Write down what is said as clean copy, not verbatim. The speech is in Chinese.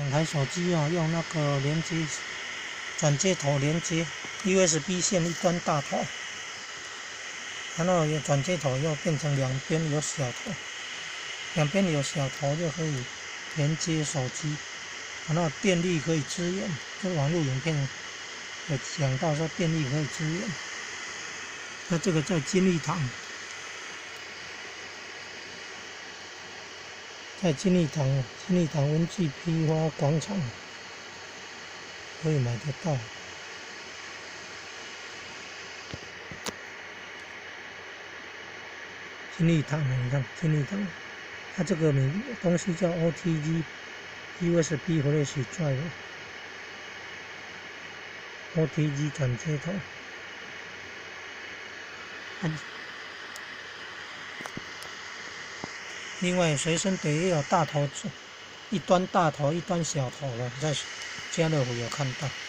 两台手机啊，用那个连接转接头连接 USB 线一端大头，然后转接头又变成两边有小头，两边有小头就可以连接手机，然后电力可以支援。这网络影片有讲到说电力可以支援。那这个在金利堂。在金利堂文具批发广场可以买得到。金利堂，你看金利堂，它这个东西叫 OTG USB Flash Drive，OTG 转接头。另外，随身碟也有大头，一端大头，一端小头的，在家乐福有看到。